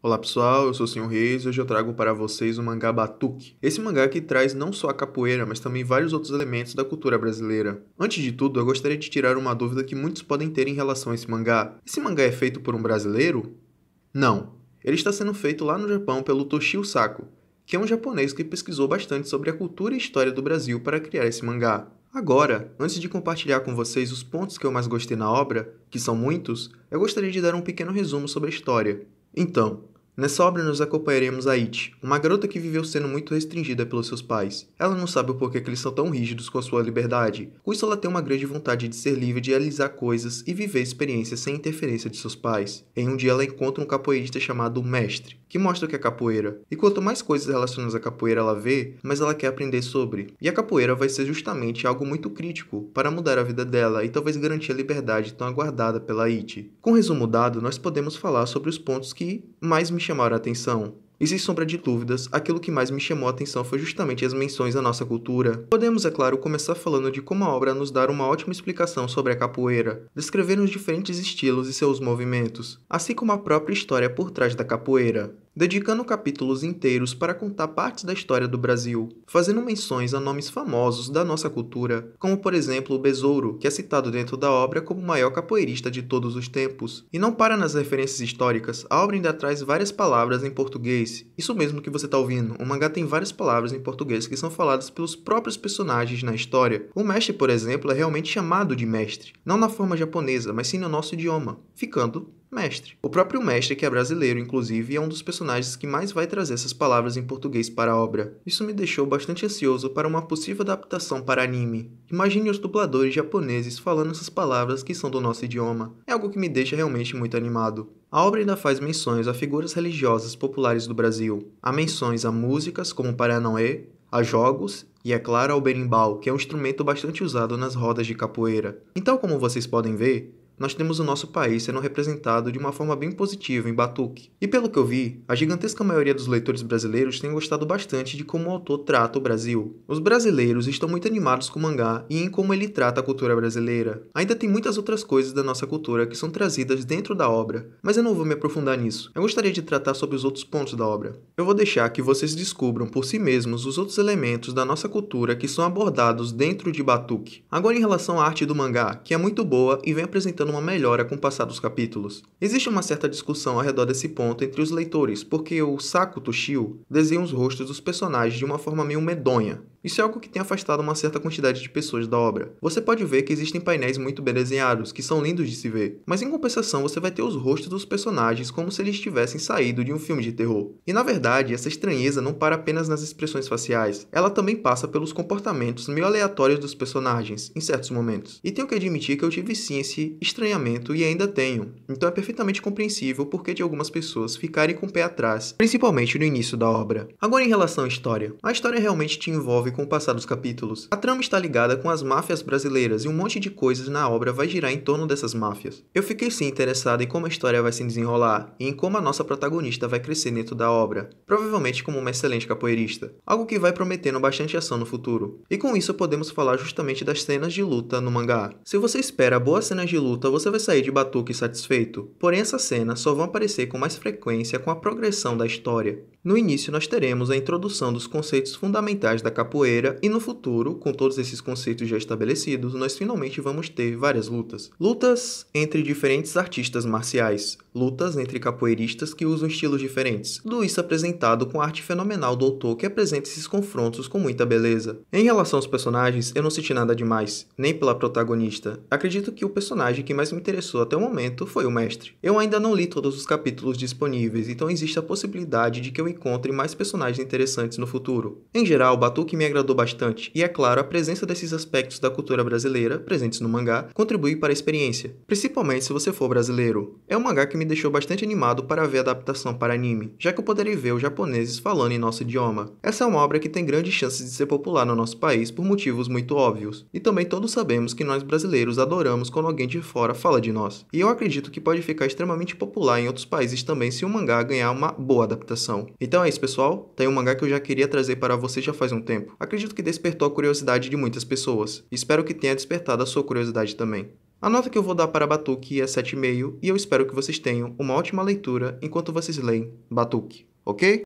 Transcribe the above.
Olá pessoal, eu sou o Senhor Reis e hoje eu trago para vocês o mangá Batuque. Esse mangá que traz não só a capoeira, mas também vários outros elementos da cultura brasileira. Antes de tudo, eu gostaria de tirar uma dúvida que muitos podem ter em relação a esse mangá. Esse mangá é feito por um brasileiro? Não. Ele está sendo feito lá no Japão pelo Toshio Sako, que é um japonês que pesquisou bastante sobre a cultura e história do Brasil para criar esse mangá. Agora, antes de compartilhar com vocês os pontos que eu mais gostei na obra, que são muitos, eu gostaria de dar um pequeno resumo sobre a história. Então, nessa obra nos acompanharemos a Ichi, uma garota que viveu sendo muito restringida pelos seus pais. Ela não sabe o porquê que eles são tão rígidos com a sua liberdade. Com isso ela tem uma grande vontade de ser livre, de realizar coisas e viver experiências sem interferência de seus pais. Em um dia ela encontra um capoeirista chamado Mestre, que mostra o que é capoeira. E quanto mais coisas relacionadas à capoeira ela vê, mais ela quer aprender sobre. E a capoeira vai ser justamente algo muito crítico para mudar a vida dela e talvez garantir a liberdade tão aguardada pela Ichi. Com o resumo dado, nós podemos falar sobre os pontos que mais me chamaram a atenção. E sem sombra de dúvidas, aquilo que mais me chamou a atenção foi justamente as menções à nossa cultura. Podemos, é claro, começar falando de como a obra nos dá uma ótima explicação sobre a capoeira, descrevendo os diferentes estilos e seus movimentos, assim como a própria história por trás da capoeira, dedicando capítulos inteiros para contar partes da história do Brasil, fazendo menções a nomes famosos da nossa cultura, como por exemplo o Besouro, que é citado dentro da obra como o maior capoeirista de todos os tempos. E não para nas referências históricas, a obra ainda traz várias palavras em português. Isso mesmo que você está ouvindo, o mangá tem várias palavras em português que são faladas pelos próprios personagens na história. O mestre, por exemplo, é realmente chamado de mestre, não na forma japonesa, mas sim no nosso idioma, ficando mestre. O próprio mestre, que é brasileiro, inclusive, é um dos personagens que mais vai trazer essas palavras em português para a obra. Isso me deixou bastante ansioso para uma possível adaptação para anime. Imagine os dubladores japoneses falando essas palavras que são do nosso idioma. É algo que me deixa realmente muito animado. A obra ainda faz menções a figuras religiosas populares do Brasil. Há menções a músicas como Paranauê, a jogos e, é claro, ao berimbau, que é um instrumento bastante usado nas rodas de capoeira. Então, como vocês podem ver, nós temos o nosso país sendo representado de uma forma bem positiva em Batuque. E pelo que eu vi, a gigantesca maioria dos leitores brasileiros tem gostado bastante de como o autor trata o Brasil. Os brasileiros estão muito animados com o mangá e em como ele trata a cultura brasileira. Ainda tem muitas outras coisas da nossa cultura que são trazidas dentro da obra, mas eu não vou me aprofundar nisso. Eu gostaria de tratar sobre os outros pontos da obra. Eu vou deixar que vocês descubram por si mesmos os outros elementos da nossa cultura que são abordados dentro de Batuque. Agora em relação à arte do mangá, que é muito boa e vem apresentando uma melhora com o passar dos capítulos. Existe uma certa discussão ao redor desse ponto entre os leitores, porque o Sako Toshio desenha os rostos dos personagens de uma forma meio medonha. Isso é algo que tem afastado uma certa quantidade de pessoas da obra. Você pode ver que existem painéis muito bem desenhados, que são lindos de se ver, mas em compensação você vai ter os rostos dos personagens como se eles tivessem saído de um filme de terror. E na verdade, essa estranheza não para apenas nas expressões faciais, ela também passa pelos comportamentos meio aleatórios dos personagens, em certos momentos. E tenho que admitir que eu tive sim esse estranhamento e ainda tenho, então é perfeitamente compreensível porque de algumas pessoas ficarem com o pé atrás, principalmente no início da obra. Agora em relação à história, a história realmente te envolve com o passar dos capítulos. A trama está ligada com as máfias brasileiras e um monte de coisas na obra vai girar em torno dessas máfias. Eu fiquei sim interessado em como a história vai se desenrolar e em como a nossa protagonista vai crescer dentro da obra, provavelmente como uma excelente capoeirista, algo que vai prometendo bastante ação no futuro. E com isso podemos falar justamente das cenas de luta no mangá. Se você espera boas cenas de luta, você vai sair de Batuque satisfeito, porém essas cenas só vão aparecer com mais frequência com a progressão da história. No início nós teremos a introdução dos conceitos fundamentais da capoeira e no futuro, com todos esses conceitos já estabelecidos, nós finalmente vamos ter várias lutas. Lutas entre diferentes artistas marciais, lutas entre capoeiristas que usam estilos diferentes. Tudo isso apresentado com a arte fenomenal do autor que apresenta esses confrontos com muita beleza. Em relação aos personagens, eu não senti nada demais, nem pela protagonista. Acredito que o personagem que mais me interessou até o momento foi o mestre. Eu ainda não li todos os capítulos disponíveis, então existe a possibilidade de que eu encontre mais personagens interessantes no futuro. Em geral, Batuque me agradou bastante, e é claro, a presença desses aspectos da cultura brasileira, presentes no mangá, contribui para a experiência, principalmente se você for brasileiro. É um mangá que me deixou bastante animado para ver a adaptação para anime, já que eu poderei ver os japoneses falando em nosso idioma. Essa é uma obra que tem grandes chances de ser popular no nosso país por motivos muito óbvios, e também todos sabemos que nós brasileiros adoramos quando alguém de fora fala de nós, e eu acredito que pode ficar extremamente popular em outros países também se o mangá ganhar uma boa adaptação. Então é isso, pessoal, tem um mangá que eu já queria trazer para você já faz um tempo. Acredito que despertou a curiosidade de muitas pessoas. Espero que tenha despertado a sua curiosidade também. A nota que eu vou dar para Batuque é 7,5 e eu espero que vocês tenham uma ótima leitura enquanto vocês leem Batuque, ok?